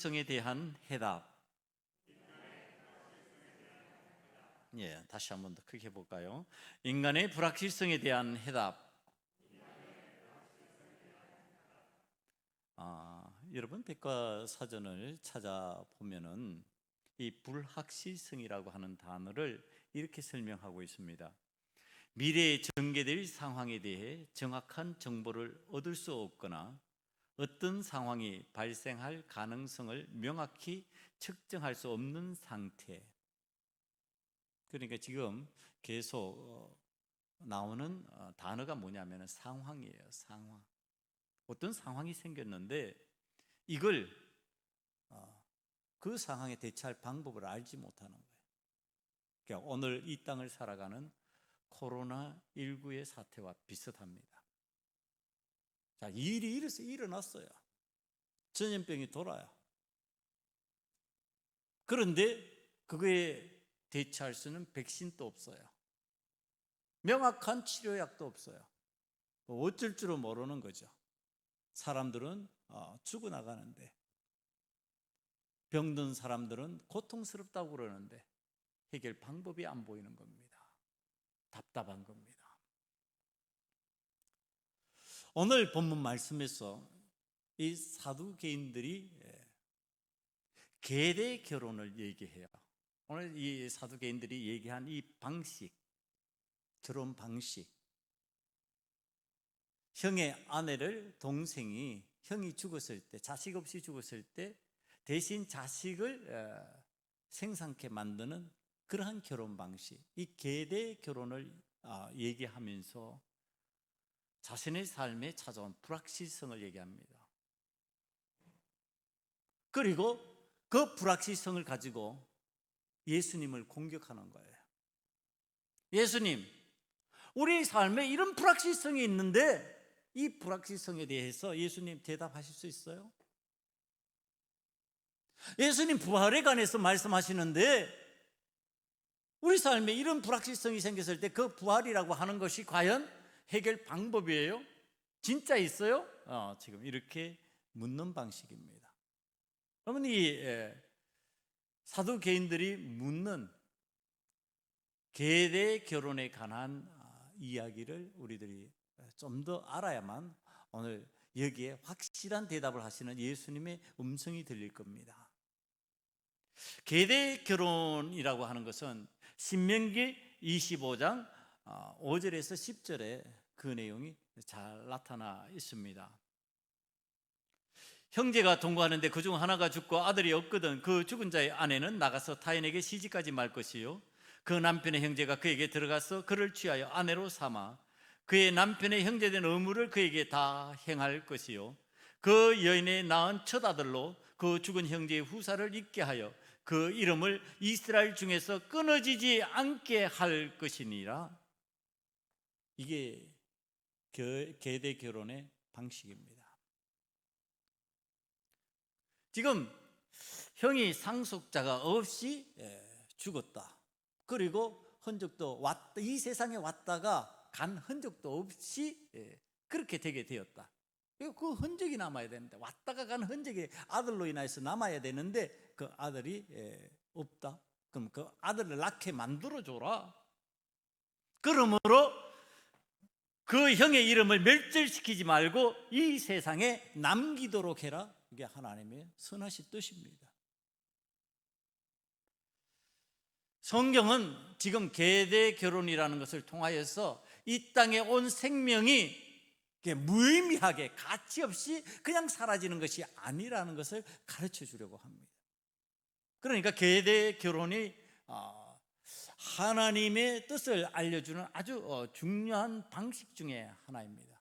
불확실성에 대한 해답. 다시 한 번 더 크게 해볼까요? 인간의 불확실성에 대한 해답. 여러분 백과사전을 찾아보면은 이 불확실성이라고 하는 단어를 이렇게 설명하고 있습니다. 미래에 전개될 상황에 대해 정확한 정보를 얻을 수 없거나 어떤 상황이 발생할 가능성을 명확히 측정할 수 없는 상태. 그러니까 지금 계속 나오는 단어가 뭐냐면 상황이에요. 상황. 어떤 상황이 생겼는데 이걸 그 상황에 대처할 방법을 알지 못하는 거예요. 그러니까 오늘 이 땅을 살아가는 코로나19의 사태와 비슷합니다. 자, 일이 일어났어요. 전염병이 돌아요. 그런데 그거에 대처할 수는 백신도 없어요. 명확한 치료약도 없어요. 어쩔 줄을 모르는 거죠. 사람들은 죽어나가는데, 병든 사람들은 고통스럽다고 그러는데 해결 방법이 안 보이는 겁니다. 답답한 겁니다. 오늘 본문 말씀에서 이 사두개인들이 계대 결혼을 얘기해요. 오늘 이 사두개인들이 얘기한 이 방식, 결혼 방식, 형의 아내를 형이 죽었을 때, 자식 없이 죽었을 때 대신 자식을 생산케 만드는 그러한 결혼 방식, 이 계대 결혼을 얘기하면서 자신의 삶에 찾아온 불확실성을 얘기합니다. 그리고 그 불확실성을 가지고 예수님을 공격하는 거예요. 예수님, 우리 삶에 이런 불확실성이 있는데 이 불확실성에 대해서 예수님 대답하실 수 있어요? 예수님 부활에 관해서 말씀하시는데 우리 삶에 이런 불확실성이 생겼을 때 그 부활이라고 하는 것이 과연 해결 방법이에요? 진짜 있어요? 지금 이렇게 묻는 방식입니다. 그러면 이 사두개인들이 묻는 계대 결혼에 관한 이야기를 우리들이 좀 더 알아야만 오늘 여기에 확실한 대답을 하시는 예수님의 음성이 들릴 겁니다. 계대 결혼이라고 하는 것은 신명기 25장 5절에서 10절에 그 내용이 잘 나타나 있습니다. 형제가 동거하는데 그중 하나가 죽고 아들이 없거든 그 죽은 자의 아내는 나가서 타인에게 시집가지 말 것이요 그 남편의 형제가 그에게 들어가서 그를 취하여 아내로 삼아 그의 남편의 형제된 의무를 그에게 다 행할 것이요 그 여인의 낳은 첫 아들로 그 죽은 형제의 후사를 있게 하여 그 이름을 이스라엘 중에서 끊어지지 않게 할 것이니라. 이게 계대 결혼의 방식입니다. 지금 형이 상속자가 없이 죽었다. 그리고 흔적도 이 세상에 왔다가 간 흔적도 없이 그렇게 되게 되었다. 그 흔적이 남아야 되는데 왔다가 간 흔적이 아들로 인해서 남아야 되는데 그 아들이 없다. 그럼 그 아들을 낳게 만들어줘라. 그러므로 그 형의 이름을 멸절시키지 말고 이 세상에 남기도록 해라. 이게 하나님의 선하신 뜻입니다. 성경은 지금 계대 결혼이라는 것을 통하여서 이 땅에 온 생명이 무의미하게 가치 없이 그냥 사라지는 것이 아니라는 것을 가르쳐 주려고 합니다. 그러니까 계대 결혼이 하나님의 뜻을 알려주는 아주 중요한 방식 중에 하나입니다.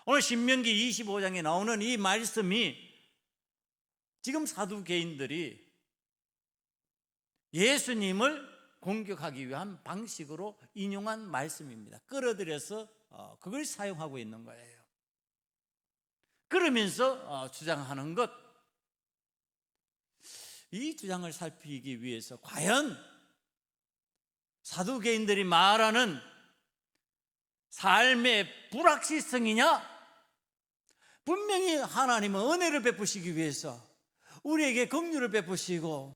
오늘 신명기 25장에 나오는 이 말씀이 지금 사두개인들이 예수님을 공격하기 위한 방식으로 인용한 말씀입니다. 끌어들여서 그걸 사용하고 있는 거예요. 그러면서 주장하는 것, 이 주장을 살피기 위해서 과연 사두개인들이 말하는 삶의 불확실성이냐? 분명히 하나님은 은혜를 베푸시기 위해서 우리에게 긍휼을 베푸시고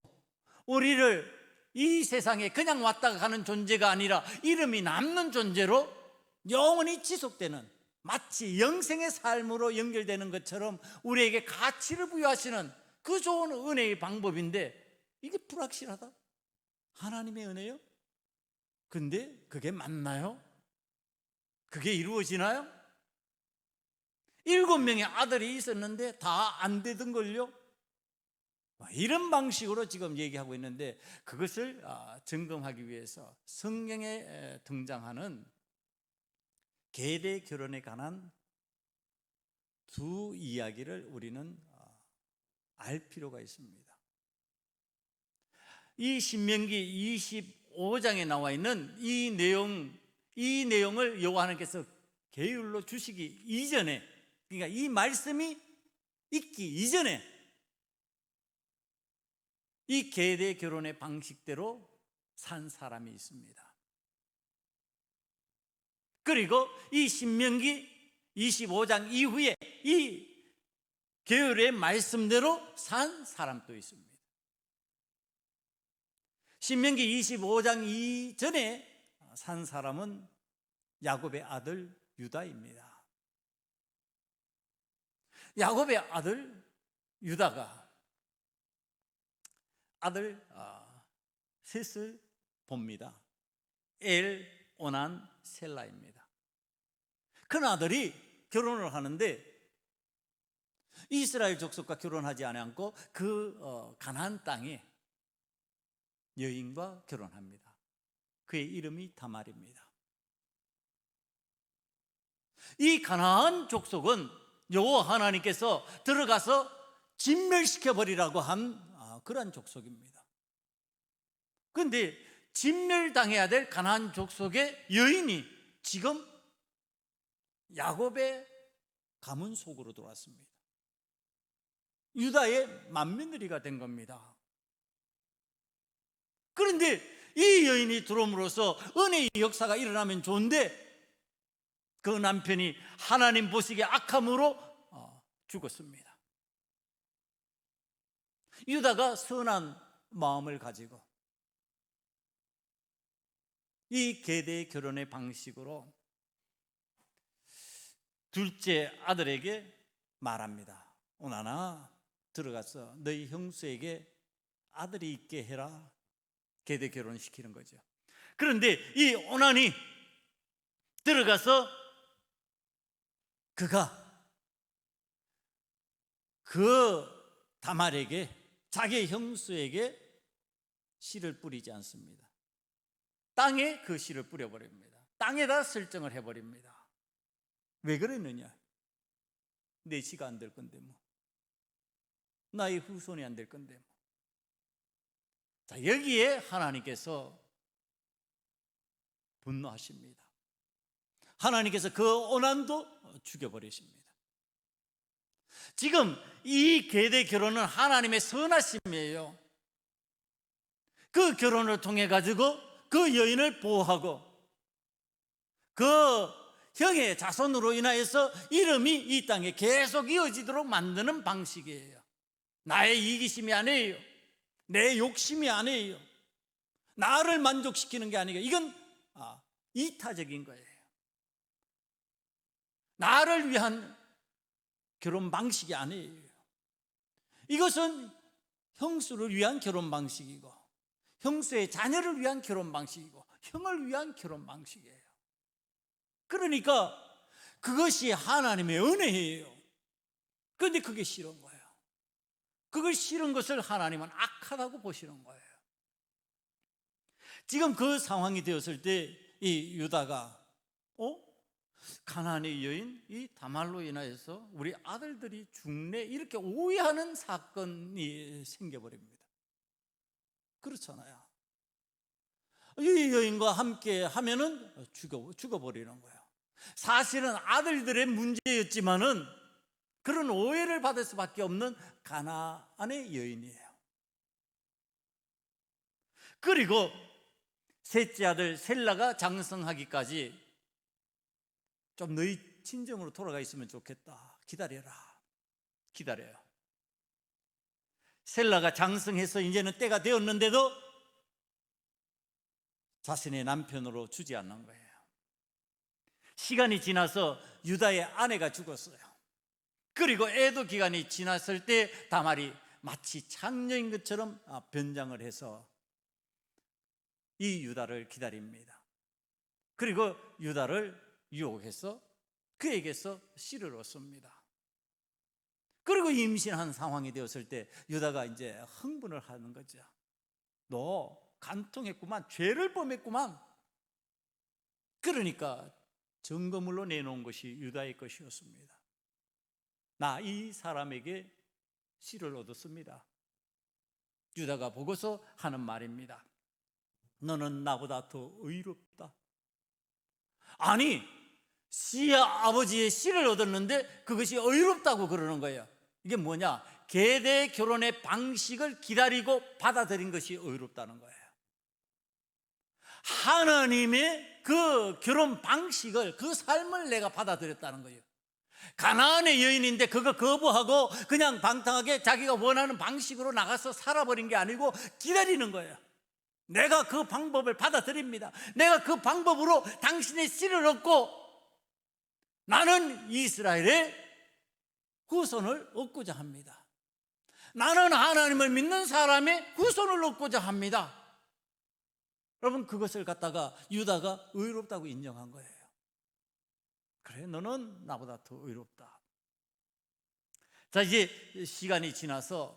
우리를 이 세상에 그냥 왔다가 가는 존재가 아니라 이름이 남는 존재로 영원히 지속되는, 마치 영생의 삶으로 연결되는 것처럼 우리에게 가치를 부여하시는 그 좋은 은혜의 방법인데, 이게 불확실하다? 하나님의 은혜요? 근데 그게 맞나요? 그게 이루어지나요? 7명의 아들이 있었는데 다 안 되던걸요? 이런 방식으로 지금 얘기하고 있는데, 그것을 점검하기 위해서 성경에 등장하는 계대 결혼에 관한 두 이야기를 우리는 알 필요가 있습니다. 이 신명기 25장에 나와 있는 이 내용을 여호와 하나님께서 계율로 주시기 이전에, 그러니까 이 말씀이 있기 이전에 이 계대 결혼의 방식대로 산 사람이 있습니다. 그리고 이 신명기 25장 이후에 이 계율의 말씀대로 산 사람도 있습니다. 신명기 25장 이전에 산 사람은 야곱의 아들 유다입니다. 야곱의 아들 유다가 아들 셋을 봅니다. 엘, 오난, 셀라입니다. 큰 아들이 결혼을 하는데 이스라엘 족속과 결혼하지 않고 그 가나안 땅에 여인과 결혼합니다. 그의 이름이 다말입니다. 이 가나안 족속은 여호와 하나님께서 들어가서 진멸시켜 버리라고 한 그러한 족속입니다. 그런데 진멸당해야 될 가나안 족속의 여인이 지금 야곱의 가문 속으로 들어왔습니다. 유다의 맏며느리가 된 겁니다. 그런데 이 여인이 들어옴으로써 은혜의 역사가 일어나면 좋은데, 그 남편이 하나님 보시기에 악함으로 죽었습니다. 유다가 선한 마음을 가지고 이 계대 결혼의 방식으로 둘째 아들에게 말합니다. 오나나 들어가서 너희 형수에게 아들이 있게 해라. 계대 결혼시키는 거죠. 그런데 이 오난이 들어가서 그가 그 다말에게, 자기의 형수에게 씨를 뿌리지 않습니다. 땅에 그 씨를 뿌려버립니다. 땅에다 설정을 해버립니다. 왜 그랬느냐? 내 씨가 안 될 건데 뭐, 나의 후손이 안 될 건데 뭐. 자, 여기에 하나님께서 분노하십니다. 하나님께서 그 오난도 죽여버리십니다. 지금 이 계대 결혼은 하나님의 선하심이에요. 그 결혼을 통해 가지고 그 여인을 보호하고 그 형의 자손으로 인하여서 이름이 이 땅에 계속 이어지도록 만드는 방식이에요. 나의 이기심이 아니에요. 내 욕심이 아니에요. 나를 만족시키는 게 아니에요. 이건 이타적인 거예요. 나를 위한 결혼 방식이 아니에요. 이것은 형수를 위한 결혼 방식이고, 형수의 자녀를 위한 결혼 방식이고, 형을 위한 결혼 방식이에요. 그러니까 그것이 하나님의 은혜예요. 그런데 그게 싫은 거예요. 그걸 싫은 것을 하나님은 악하다고 보시는 거예요. 지금 그 상황이 되었을 때 이 유다가 가나안의 여인 이 다말로 인하여서 우리 아들들이 죽네, 이렇게 오해하는 사건이 생겨버립니다. 그렇잖아요. 이 여인과 함께 하면은 죽어버리는 거예요. 사실은 아들들의 문제였지만은 그런 오해를 받을 수밖에 없는 가나안의 여인이에요. 그리고 셋째 아들 셀라가 장성하기까지 좀 너희 친정으로 돌아가 있으면 좋겠다. 기다려라. 기다려요. 셀라가 장성해서 이제는 때가 되었는데도 자신의 남편으로 주지 않는 거예요. 시간이 지나서 유다의 아내가 죽었어요. 그리고 애도 기간이 지났을 때 다말이 마치 창녀인 것처럼 변장을 해서 이 유다를 기다립니다. 그리고 유다를 유혹해서 그에게서 씨를 얻습니다. 그리고 임신한 상황이 되었을 때 유다가 이제 흥분을 하는 거죠. 너 간통했구만, 죄를 범했구만. 그러니까 증거물로 내놓은 것이 유다의 것이었습니다. 나 이 사람에게 씨를 얻었습니다. 유다가 보고서 하는 말입니다. 너는 나보다 더 의롭다. 아니, 시아버지의 씨를 얻었는데 그것이 의롭다고 그러는 거예요. 이게 뭐냐? 계대 결혼의 방식을 기다리고 받아들인 것이 의롭다는 거예요. 하나님의 그 결혼 방식을, 그 삶을 내가 받아들였다는 거예요. 가나안의 여인인데 그거 거부하고 그냥 방탕하게 자기가 원하는 방식으로 나가서 살아버린 게 아니고 기다리는 거예요. 내가 그 방법을 받아들입니다. 내가 그 방법으로 당신의 씨를 얻고 나는 이스라엘의 후손을 얻고자 합니다. 나는 하나님을 믿는 사람의 후손을 얻고자 합니다. 여러분, 그것을 갖다가 유다가 의롭다고 인정한 거예요. 그래, 너는 나보다 더 의롭다. 자, 이제 시간이 지나서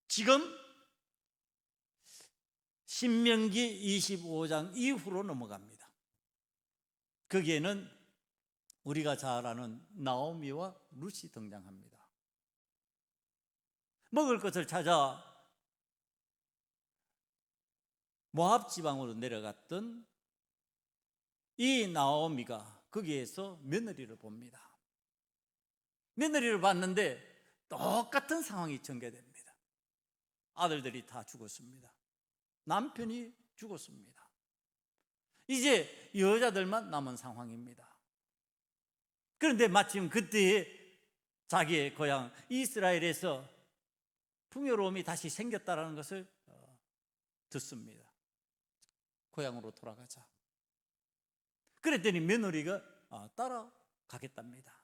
지금 신명기 25장 이후로 넘어갑니다. 거기에는 우리가 잘 아는 나오미와 룻이 등장합니다. 먹을 것을 찾아 모압 지방으로 내려갔던 이 나오미가 거기에서 며느리를 봅니다. 며느리를 봤는데 똑같은 상황이 전개됩니다. 아들들이 다 죽었습니다. 남편이 죽었습니다. 이제 여자들만 남은 상황입니다. 그런데 마침 그때에 자기의 고향 이스라엘에서 풍요로움이 다시 생겼다는 것을 듣습니다. 고향으로 돌아가자. 그랬더니 며느리가 따라가겠답니다.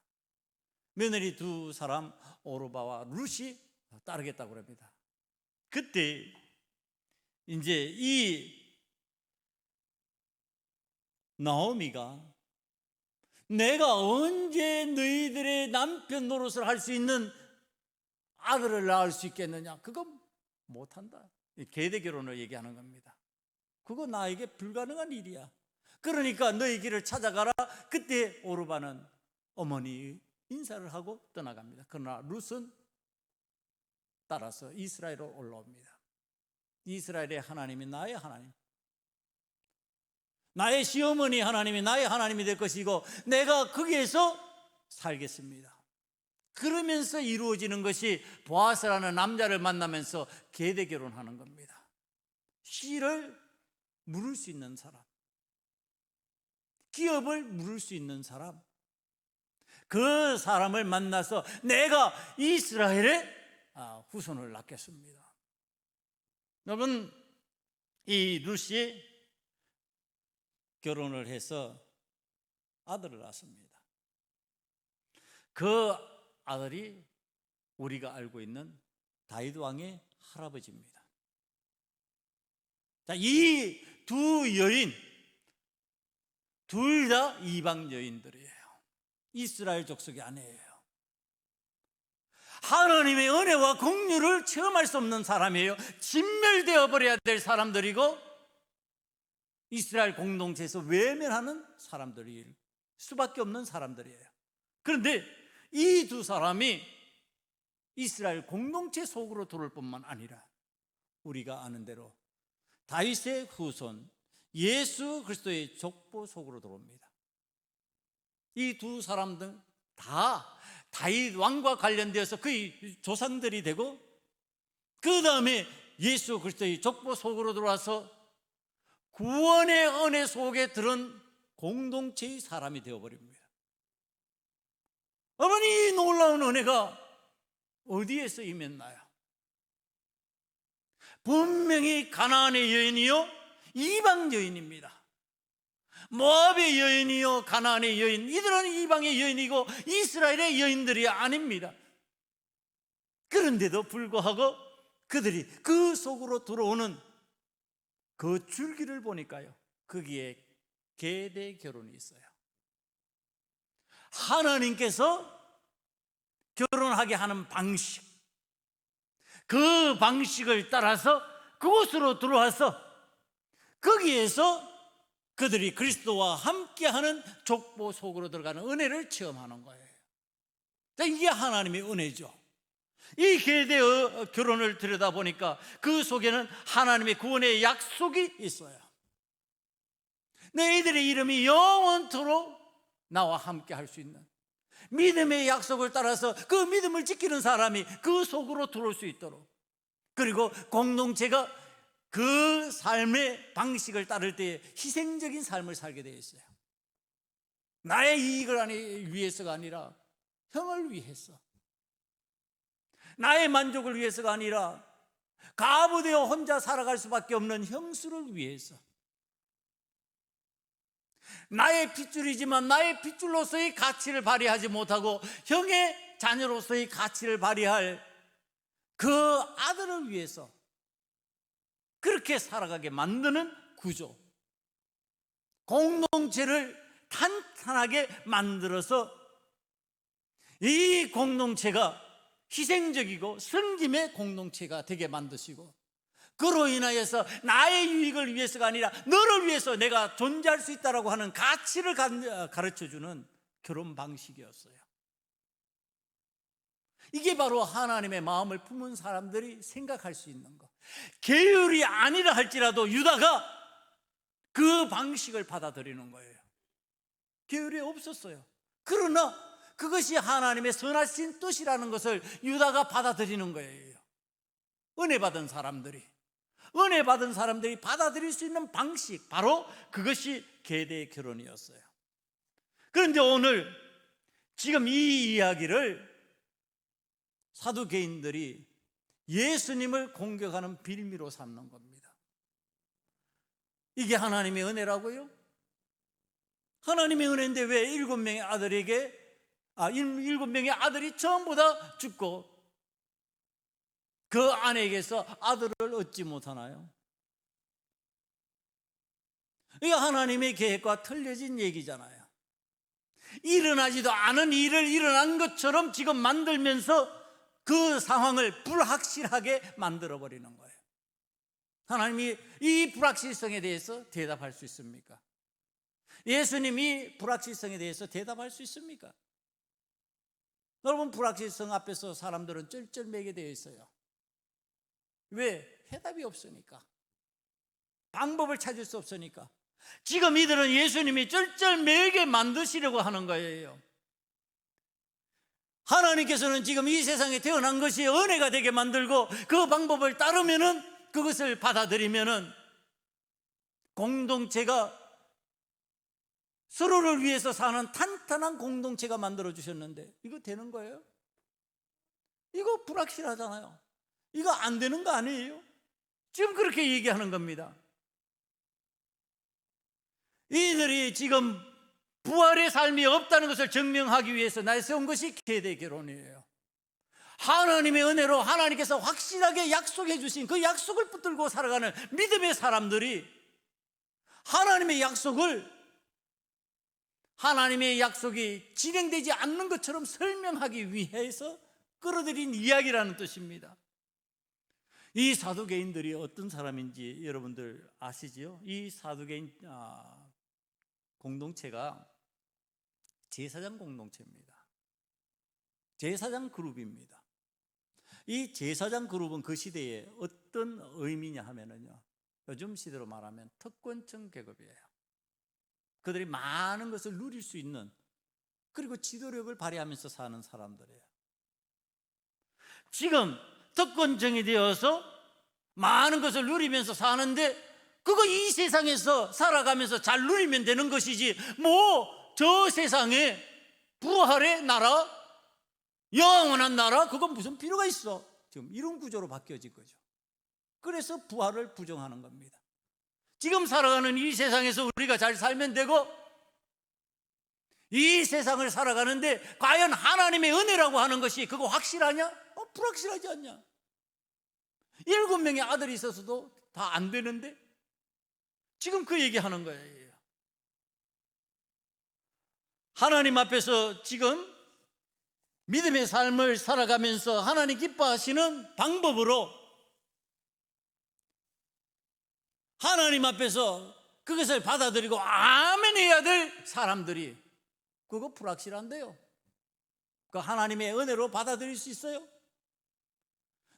며느리 두 사람 오르바와 룻이 따르겠다고 합니다. 그때 이제 이 나오미가 내가 언제 너희들의 남편 노릇을 할 수 있는 아들을 낳을 수 있겠느냐? 그건 못한다. 계대 결혼을 얘기하는 겁니다. 그거 나에게 불가능한 일이야. 그러니까 너희 길을 찾아가라. 그때 오르바는 어머니 인사를 하고 떠나갑니다. 그러나 룻은 따라서 이스라엘로 올라옵니다. 이스라엘의 하나님이 나의 하나님, 나의 시어머니 하나님이 나의 하나님이 될 것이고 내가 거기에서 살겠습니다. 그러면서 이루어지는 것이 보아스라는 남자를 만나면서 계대 결혼하는 겁니다. 씨를 물을 수 있는 사람, 기업을 물을 수 있는 사람, 그 사람을 만나서 내가 이스라엘의 후손을 낳겠습니다. 여러분, 이 룻이 결혼을 해서 아들을 낳습니다. 그 아들이 우리가 알고 있는 다윗 왕의 할아버지입니다. 자, 이 두 여인 둘 다 이방 여인들이에요. 이스라엘 족속이 아니에요. 하나님의 은혜와 긍휼을 체험할 수 없는 사람이에요. 진멸되어 버려야 될 사람들이고 이스라엘 공동체에서 외면하는 사람들일 수밖에 없는 사람들이에요. 그런데 이 두 사람이 이스라엘 공동체 속으로 들어올 뿐만 아니라 우리가 아는 대로 다윗의 후손 예수 그리스도의 족보 속으로 들어옵니다. 이 두 사람들 다 다윗 왕과 관련되어서 그의 조상들이 되고 그 다음에 예수 그리스도의 족보 속으로 들어와서 구원의 은혜 속에 들은 공동체의 사람이 되어버립니다. 어머니, 이 놀라운 은혜가 어디에서 임했나요? 분명히 가나안의 여인이요 이방 여인입니다. 모압의 여인이요 가나안의 여인, 이들은 이방의 여인이고 이스라엘의 여인들이 아닙니다. 그런데도 불구하고 그들이 그 속으로 들어오는 그 줄기를 보니까요, 거기에 계대 결혼이 있어요. 하나님께서 결혼하게 하는 방식, 그 방식을 따라서 그곳으로 들어와서 거기에서 그들이 그리스도와 함께하는 족보 속으로 들어가는 은혜를 체험하는 거예요. 이게 하나님의 은혜죠. 이 계대의 결혼을 들여다보니까 그 속에는 하나님의 구원의 약속이 있어요. 너희들의 이름이 영원토록 나와 함께 할 수 있는 믿음의 약속을 따라서 그 믿음을 지키는 사람이 그 속으로 들어올 수 있도록, 그리고 공동체가 그 삶의 방식을 따를 때 희생적인 삶을 살게 되어 있어요. 나의 이익을 위해서가 아니라 형을 위해서, 나의 만족을 위해서가 아니라 가부되어 혼자 살아갈 수밖에 없는 형수를 위해서, 나의 핏줄이지만 나의 핏줄로서의 가치를 발휘하지 못하고 형의 자녀로서의 가치를 발휘할 그 아들을 위해서 그렇게 살아가게 만드는 구조, 공동체를 탄탄하게 만들어서 이 공동체가 희생적이고 섬김의 공동체가 되게 만드시고, 그로 인하여서 나의 유익을 위해서가 아니라 너를 위해서 내가 존재할 수 있다고 하는 가치를 가르쳐주는 결혼 방식이었어요. 이게 바로 하나님의 마음을 품은 사람들이 생각할 수 있는 것. 계율이 아니라 할지라도 유다가 그 방식을 받아들이는 거예요. 계율이 없었어요. 그러나 그것이 하나님의 선하신 뜻이라는 것을 유다가 받아들이는 거예요. 은혜 받은 사람들이 받아들일 수 있는 방식, 바로 그것이 계대 결혼이었어요. 그런데 오늘 지금 이 이야기를 사두개인들이 예수님을 공격하는 빌미로 삼는 겁니다. 이게 하나님의 은혜라고요? 하나님의 은혜인데 왜 7명의 아들에게 7명의 아들이 전부 다 죽고 그 아내에게서 아들을 얻지 못하나요? 이게 하나님의 계획과 틀려진 얘기잖아요. 일어나지도 않은 일을 일어난 것처럼 지금 만들면서 그 상황을 불확실하게 만들어버리는 거예요. 하나님이 이 불확실성에 대해서 대답할 수 있습니까? 예수님이 불확실성에 대해서 대답할 수 있습니까? 여러분, 불확실성 앞에서 사람들은 쩔쩔매게 되어 있어요. 왜? 해답이 없으니까, 방법을 찾을 수 없으니까. 지금 이들은 예수님이 쩔쩔매게 만드시려고 하는 거예요. 하나님께서는 지금 이 세상에 태어난 것이 은혜가 되게 만들고 그 방법을 따르면은, 그것을 받아들이면은 공동체가 서로를 위해서 사는 탄탄한 공동체가 만들어 주셨는데 이거 되는 거예요? 이거 불확실하잖아요. 이거 안 되는 거 아니에요? 지금 그렇게 얘기하는 겁니다. 이들이 지금 부활의 삶이 없다는 것을 증명하기 위해서 내세운 것이 계대 결혼이에요. 하나님의 은혜로 하나님께서 확실하게 약속해 주신 그 약속을 붙들고 살아가는 믿음의 사람들이 하나님의 약속이 진행되지 않는 것처럼 설명하기 위해서 끌어들인 이야기라는 뜻입니다. 이 사두개인들이 어떤 사람인지 여러분들 아시지요? 이 사두개인 공동체가 제사장 공동체입니다. 제사장 그룹입니다. 이 제사장 그룹은 그 시대에 어떤 의미냐 하면요, 요즘 시대로 말하면 특권층 계급이에요. 그들이 많은 것을 누릴 수 있는, 그리고 지도력을 발휘하면서 사는 사람들이에요. 지금 특권층이 되어서 많은 것을 누리면서 사는데, 그거 이 세상에서 살아가면서 잘 누리면 되는 것이지, 뭐 저 세상에 부활의 나라, 영원한 나라, 그건 무슨 필요가 있어? 지금 이런 구조로 바뀌어진 거죠. 그래서 부활을 부정하는 겁니다. 지금 살아가는 이 세상에서 우리가 잘 살면 되고, 이 세상을 살아가는데 과연 하나님의 은혜라고 하는 것이 그거 확실하냐? 불확실하지 않냐? 7명의 아들이 있어서도 다 안 되는데 지금 그 얘기하는 거예요. 하나님 앞에서 지금 믿음의 삶을 살아가면서 하나님 기뻐하시는 방법으로 하나님 앞에서 그것을 받아들이고 아멘 해야 될 사람들이, 그거 불확실한데요. 그 하나님의 은혜로 받아들일 수 있어요?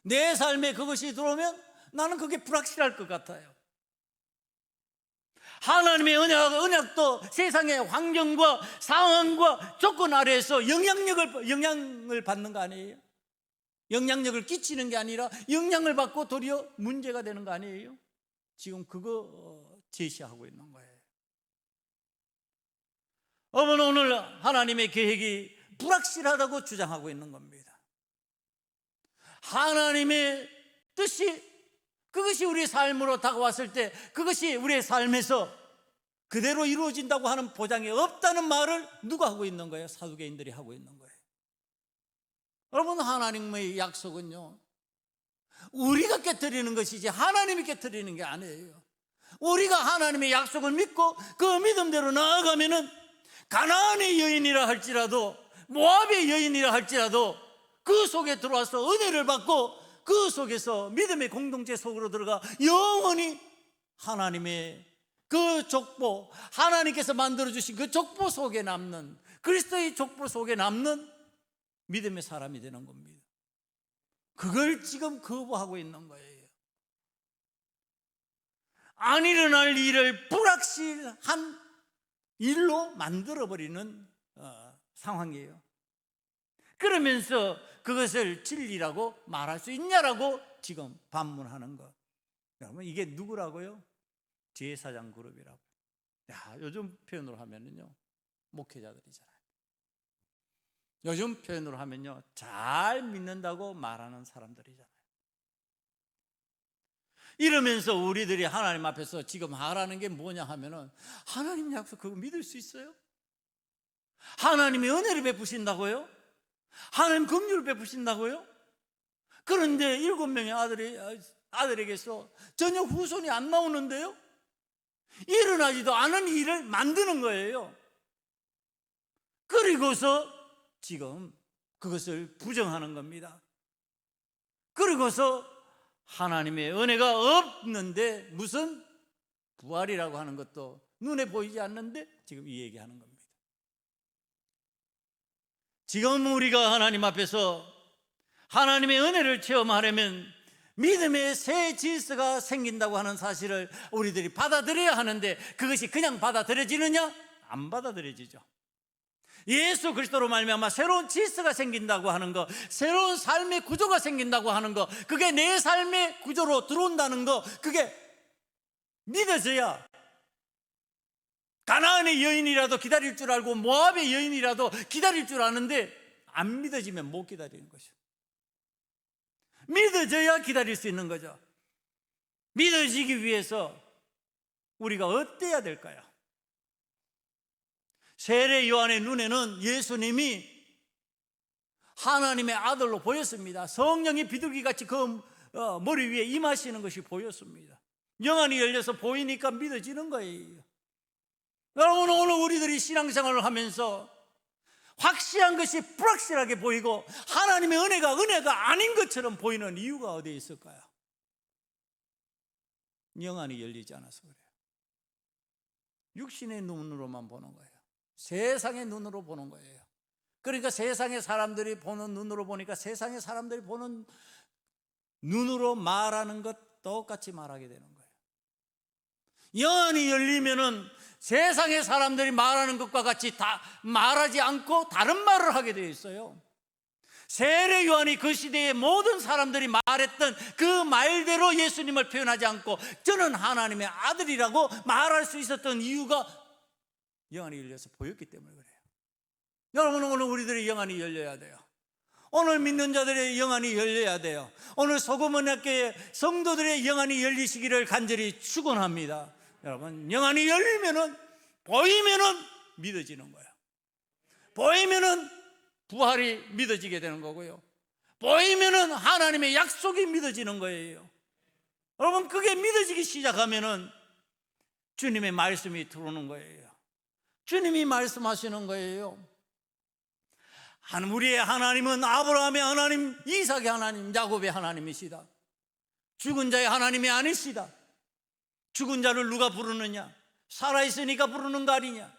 내 삶에 그것이 들어오면 나는 그게 불확실할 것 같아요. 하나님의 언약도 세상의 환경과 상황과 조건 아래에서 영향을 받는 거 아니에요? 영향력을 끼치는 게 아니라 영향을 받고 도리어 문제가 되는 거 아니에요? 지금 그거 제시하고 있는 거예요. 오늘 하나님의 계획이 불확실하다고 주장하고 있는 겁니다. 하나님의 뜻이, 그것이 우리의 삶으로 다가왔을 때 그것이 우리의 삶에서 그대로 이루어진다고 하는 보장이 없다는 말을 누가 하고 있는 거예요? 사두개인들이 하고 있는 거예요. 여러분, 하나님의 약속은요, 우리가 깨트리는 것이지 하나님이 깨트리는 게 아니에요. 우리가 하나님의 약속을 믿고 그 믿음대로 나아가면은 가나안의 여인이라 할지라도 모압의 여인이라 할지라도 그 속에 들어와서 은혜를 받고 그 속에서 믿음의 공동체 속으로 들어가 영원히 하나님의 그 족보, 하나님께서 만들어주신 그 족보 속에 남는, 그리스도의 족보 속에 남는 믿음의 사람이 되는 겁니다. 그걸 지금 거부하고 있는 거예요. 안 일어날 일을 불확실한 일로 만들어버리는 상황이에요. 그러면서 그것을 진리라고 말할 수 있냐라고 지금 반문하는 것. 여러분, 이게 누구라고요? 제사장 그룹이라고. 요즘 표현으로 하면은요, 목회자들이잖아요. 요즘 표현으로 하면요, 잘 믿는다고 말하는 사람들이잖아요. 이러면서 우리들이 하나님 앞에서 지금 하라는 게 뭐냐 하면은, 하나님 약속 그거 믿을 수 있어요? 하나님이 은혜를 베푸신다고요? 하나님 긍휼을 베푸신다고요? 그런데 7명의 아들에게서 전혀 후손이 안 나오는데요? 일어나지도 않은 일을 만드는 거예요. 그리고서 지금 그것을 부정하는 겁니다. 그리고서 하나님의 은혜가 없는데 무슨 부활이라고 하는 것도 눈에 보이지 않는데 지금 이 얘기하는 겁니다. 지금 우리가 하나님 앞에서 하나님의 은혜를 체험하려면 믿음의 새 질서가 생긴다고 하는 사실을 우리들이 받아들여야 하는데, 그것이 그냥 받아들여지느냐? 안 받아들여지죠. 예수 그리스도로 말미암아 새로운 질서가 생긴다고 하는 것, 새로운 삶의 구조가 생긴다고 하는 것, 그게 내 삶의 구조로 들어온다는 것, 그게 믿어져야 가나안의 여인이라도 기다릴 줄 알고 모압의 여인이라도 기다릴 줄 아는데 안 믿어지면 못 기다리는 거죠. 믿어져야 기다릴 수 있는 거죠. 믿어지기 위해서 우리가 어때야 될까요? 세례 요한의 눈에는 예수님이 하나님의 아들로 보였습니다. 성령이 비둘기같이 그 머리 위에 임하시는 것이 보였습니다. 영안이 열려서 보이니까 믿어지는 거예요. 여러분, 오늘 우리들이 신앙생활을 하면서 확실한 것이 불확실하게 보이고 하나님의 은혜가 아닌 것처럼 보이는 이유가 어디에 있을까요? 영안이 열리지 않아서 그래요. 육신의 눈으로만 보는 거예요. 세상의 눈으로 보는 거예요. 그러니까 세상의 사람들이 보는 눈으로 보니까 세상의 사람들이 보는 눈으로 말하는 것 똑같이 말하게 되는 거예요. 영안이 열리면은 세상의 사람들이 말하는 것과 같이 다 말하지 않고 다른 말을 하게 되어 있어요. 세례 요한이 그 시대의 모든 사람들이 말했던 그 말대로 예수님을 표현하지 않고 저는 하나님의 아들이라고 말할 수 있었던 이유가 영안이 열려서 보였기 때문에 그래요. 여러분, 오늘 우리들의 영안이 열려야 돼요. 오늘 믿는 자들의 영안이 열려야 돼요. 오늘 소금언약교회 성도들의 영안이 열리시기를 간절히 축원합니다. 여러분, 영안이 열리면은, 보이면은 믿어지는 거예요. 보이면은 부활이 믿어지게 되는 거고요. 보이면은 하나님의 약속이 믿어지는 거예요. 여러분, 그게 믿어지기 시작하면은 주님의 말씀이 들어오는 거예요. 주님이 말씀하시는 거예요. 우리의 하나님은 아브라함의 하나님, 이삭의 하나님, 야곱의 하나님이시다. 죽은 자의 하나님이 아니시다. 죽은 자를 누가 부르느냐? 살아있으니까 부르는 거 아니냐?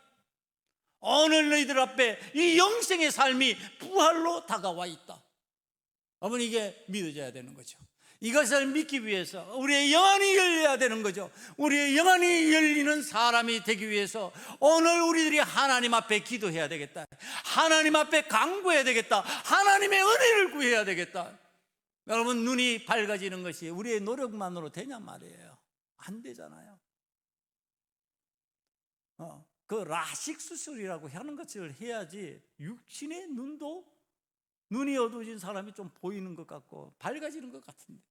오늘 너희들 앞에 이 영생의 삶이 부활로 다가와 있다. 여러분, 이게 믿어져야 되는 거죠. 이것을 믿기 위해서 우리의 영안이 열려야 되는 거죠. 우리의 영안이 열리는 사람이 되기 위해서 오늘 우리들이 하나님 앞에 기도해야 되겠다. 하나님 앞에 간구해야 되겠다. 하나님의 은혜를 구해야 되겠다. 여러분, 눈이 밝아지는 것이 우리의 노력만으로 되냐 말이에요. 안 되잖아요. 그 라식 수술이라고 하는 것을 해야지 육신의 눈이 어두워진 사람이 좀 보이는 것 같고 밝아지는 것 같은데,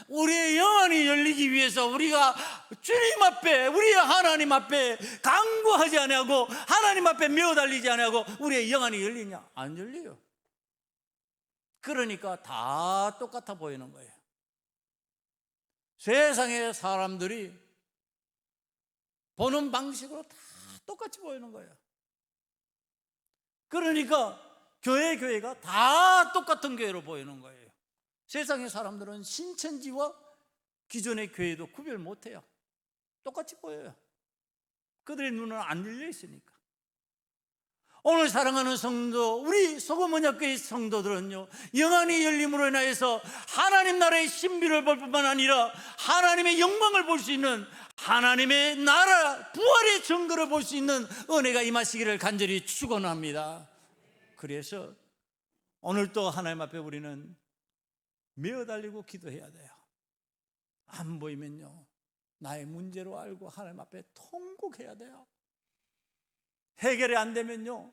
우리의 영안이 열리기 위해서 우리가 주님 앞에, 우리의 하나님 앞에 간구하지 아니하고 하나님 앞에 메어달리지 아니하고 우리의 영안이 열리냐? 안 열려요. 그러니까 다 똑같아 보이는 거예요. 세상의 사람들이 보는 방식으로 다 똑같이 보이는 거예요. 그러니까 교회가 다 똑같은 교회로 보이는 거예요. 세상의 사람들은 신천지와 기존의 교회도 구별 못해요. 똑같이 보여요. 그들의 눈은 안 열려 있으니까. 오늘 사랑하는 성도, 우리 소금언약교회 성도들은요, 영안이 열림으로 인하여서 하나님 나라의 신비를 볼 뿐만 아니라 하나님의 영광을 볼 수 있는, 하나님의 나라 부활의 증거를 볼 수 있는 은혜가 임하시기를 간절히 축원합니다. 그래서 오늘 또 하나님 앞에 우리는 메어달리고 기도해야 돼요. 안 보이면요, 나의 문제로 알고 하나님 앞에 통곡해야 돼요. 해결이 안 되면요,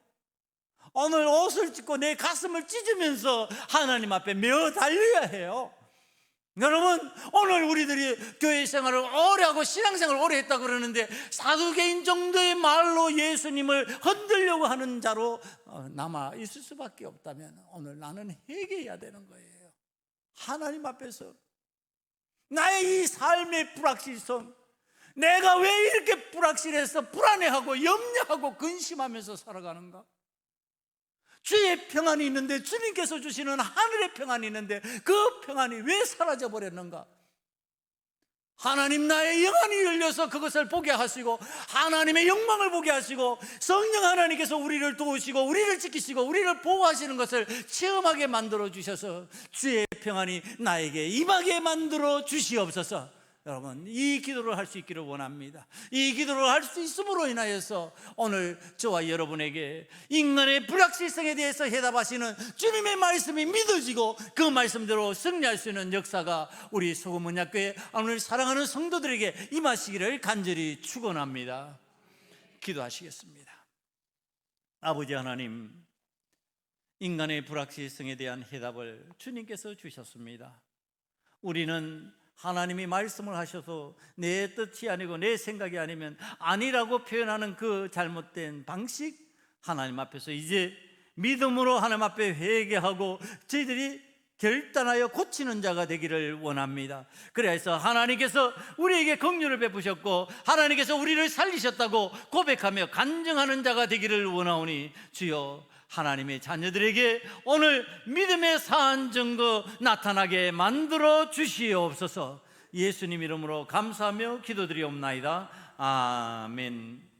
오늘 옷을 찢고 내 가슴을 찢으면서 하나님 앞에 메어달려야 해요. 여러분, 오늘 우리들이 교회 생활을 오래 하고 신앙생활을 오래 했다 그러는데 사두개인 정도의 말로 예수님을 흔들려고 하는 자로 남아 있을 수밖에 없다면 오늘 나는 회개해야 되는 거예요. 하나님 앞에서 나의 이 삶의 불확실성, 내가 왜 이렇게 불확실해서 불안해하고 염려하고 근심하면서 살아가는가? 주의 평안이 있는데, 주님께서 주시는 하늘의 평안이 있는데 그 평안이 왜 사라져 버렸는가? 하나님 나의 영안이 열려서 그것을 보게 하시고 하나님의 영광을 보게 하시고 성령 하나님께서 우리를 도우시고 우리를 지키시고 우리를 보호하시는 것을 체험하게 만들어 주셔서 주의 평안이 나에게 임하게 만들어 주시옵소서. 여러분, 이 기도를 할 수 있기를 원합니다. 이 기도를 할 수 있음으로 인하여서 오늘 저와 여러분에게 인간의 불확실성에 대해서 해답하시는 주님의 말씀이 믿어지고 그 말씀대로 승리할 수 있는 역사가 우리 소금언약교회 오늘 사랑하는 성도들에게 임하시기를 간절히 축원합니다. 기도하시겠습니다. 아버지 하나님, 인간의 불확실성에 대한 해답을 주님께서 주셨습니다. 우리는 하나님이 말씀을 하셔서 내 뜻이 아니고 내 생각이 아니면 아니라고 표현하는 그 잘못된 방식, 하나님 앞에서 이제 믿음으로 하나님 앞에 회개하고 저희들이 결단하여 고치는 자가 되기를 원합니다. 그래서 하나님께서 우리에게 긍휼을 베푸셨고 하나님께서 우리를 살리셨다고 고백하며 간증하는 자가 되기를 원하오니 주여, 하나님의 자녀들에게 오늘 믿음의 산 증거 나타나게 만들어 주시옵소서. 예수님 이름으로 감사하며 기도드리옵나이다. 아멘.